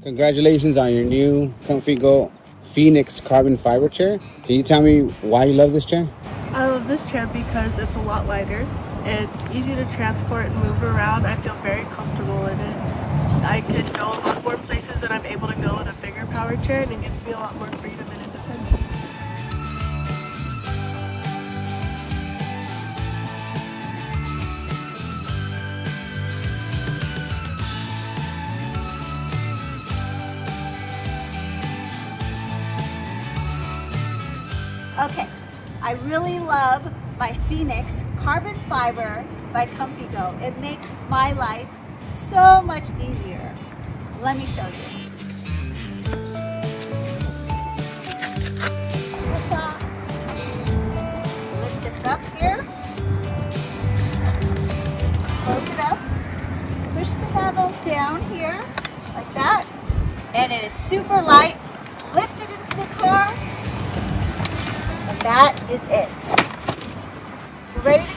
Congratulations on your new ComfyGO Phoenix carbon fiber chair. Can you tell me why you love this chair? I love this chair because it's a lot lighter. It's easy to transport and move around. I feel very comfortable in it. I could go a lot more places than I'm able to go in a bigger power chair, and it gives me a lot more freedom and independence. Okay, I really love my Phoenix carbon fiber by ComfyGO. It makes my life so much easier. Let me show you. Lift this up here. Close it up. Push the handles down here, like that. And it is super light. Lift it into the car. And that is it. We're ready to